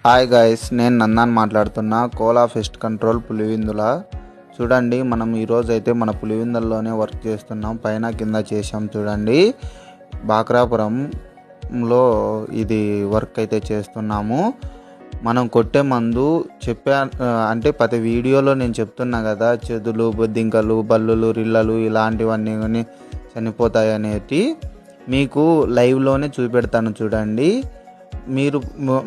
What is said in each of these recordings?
Hi guys, నేను నందన్ మాట్లాడుతున్నా. Kola pest control Pulivendula. చూడండి, మనం ఈరోజు అయితే మన పులివెందుల్లోనే వర్క్ చేస్తున్నాం. పైన కింద చేసాం. చూడండి, బాక్రాపురంలో ఇది వర్క్ అయితే చేస్తున్నాము. మనం కొట్టే మందు అంటే ప్రతి వీడియోలో నేను చెప్తున్నా కదా, చెదులు, బొద్దింకలు, బల్లులు, రిల్లలు ఇలాంటివన్నీ చనిపోతాయి అనేటి మీకు లైవ్లోనే చూపెడతాను. చూడండి, మీరు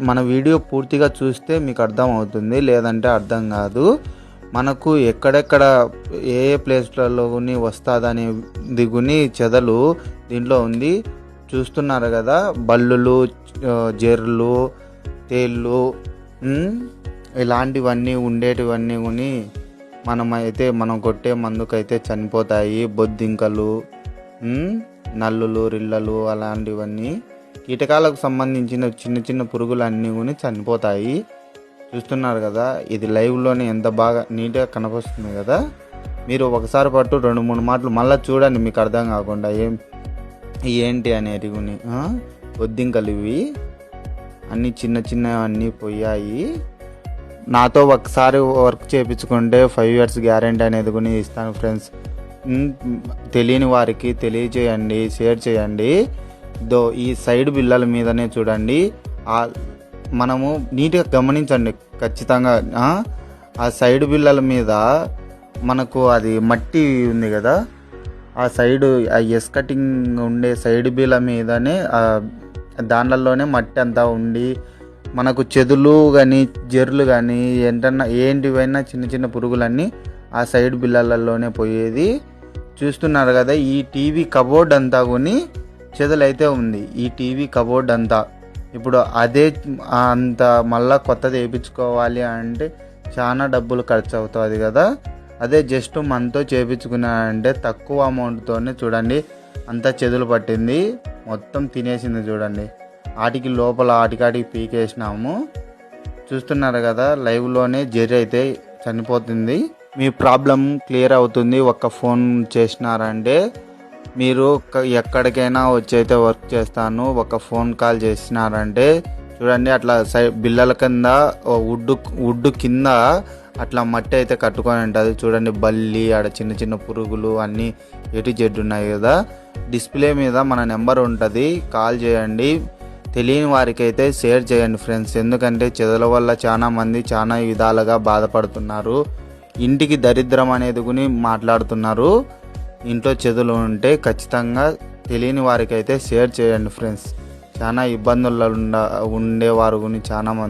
మన వీడియో పూర్తిగా చూస్తే మీకు అర్థం అవుతుంది, లేదంటే అర్థం కాదు. మనకు ఎక్కడెక్కడ ఏ ప్లేస్లలో వస్తుందని దిగుని చెదలు దీంట్లో ఉంది. చూస్తున్నారు కదా, బల్లులు, జెర్లు, తేళ్ళు ఇలాంటివన్నీ ఉండేటివన్నీ కొని మనం కొట్టే మందుకైతే చనిపోతాయి. బొద్దింకలు, నల్లులు, రిల్లలు అలాంటివన్నీ కీటకాలకు సంబంధించిన చిన్న చిన్న పురుగులు అన్నీ కూడా చనిపోతాయి. చూస్తున్నారు కదా, ఇది లైవ్లోనే ఎంత బాగా నీట్గా కనిపిస్తుంది కదా. మీరు ఒకసారి పట్టు 2-3 మాటలు మళ్ళీ చూడండి, మీకు అర్థం కాకుండా ఏంటి అనేది. బొద్దింకలు ఇవి అన్నీ చిన్న చిన్నవన్నీ పోయాయి. నాతో ఒకసారి వర్క్ చేయించుకుంటే 5 years గ్యారెంటీ అనేది కూడా ఇస్తాను ఫ్రెండ్స్. తెలియని వారికి తెలియజేయండి, షేర్ చేయండి. ఈ సైడ్ బిల్లల మీదనే చూడండి, మనము నీట్గా గమనించండి ఖచ్చితంగా. ఆ సైడ్ బిల్లల మీద మనకు అది మట్టి ఉంది కదా, ఆ సైడు ఆ కటింగ్ ఉండే సైడ్ బిల్ల మీదనే దాంట్లోనే మట్టి అంతా ఉండి మనకు చెదులు కానీ జెర్లు కానీ ఏంటివైనా చిన్న చిన్న పురుగులన్నీ ఆ సైడ్ బిల్లలలోనే పోయేది. చూస్తున్నారు కదా, ఈ టీవీ కబోర్డ్ అంతా కొని చెదలైతే ఉంది. ఈ టీవీ కబోర్డ్ అంతా ఇప్పుడు అదే అంత మళ్ళీ కొత్తది వేయించుకోవాలి అంటే చాలా డబ్బులు ఖర్చు అవుతుంది కదా. అదే జస్ట్ మనతో చేయించుకున్నానంటే తక్కువ అమౌంట్తోనే చూడండి అంతా చెదులు పట్టింది, మొత్తం తినేసింది. చూడండి, ఆటికాటికి పీకేసినాము. చూస్తున్నారు కదా, లైవ్లోనే జెర్రీ అయితే చనిపోతుంది. మీ ప్రాబ్లం క్లియర్ అవుతుంది ఒక్క ఫోన్ చేసినారంటే. మీరు ఎక్కడికైనా వచ్చి అయితే వర్క్ చేస్తాను, ఒక ఫోన్ కాల్ చేసినారంటే. చూడండి, అట్లా బిల్లల కింద వుడ్ కింద అట్లా మట్టి అయితే కట్టుకొని ఉంటుంది. చూడండి, బల్లి ఆడ చిన్న చిన్న పురుగులు అన్నీ జెడ్ ఉన్నాయి కదా. డిస్ప్లే మీద మన నెంబర్ ఉంటుంది, కాల్ చేయండి. తెలియని వారికి అయితే షేర్ చేయండి ఫ్రెండ్స్. ఎందుకంటే చెదల వల్ల చాలా మంది చాలా విధాలుగా బాధపడుతున్నారు. ఇంటికి దరిద్రం అనేది కూడా మాట్లాడుతున్నారు. ఇంట్లో చెదులు ఉంటే ఖచ్చితంగా తెలియని వారికి అయితే షేర్ చేయండి ఫ్రెండ్స్. చాలా ఇబ్బందుల్లో ఉండేవారు చాలా మంది.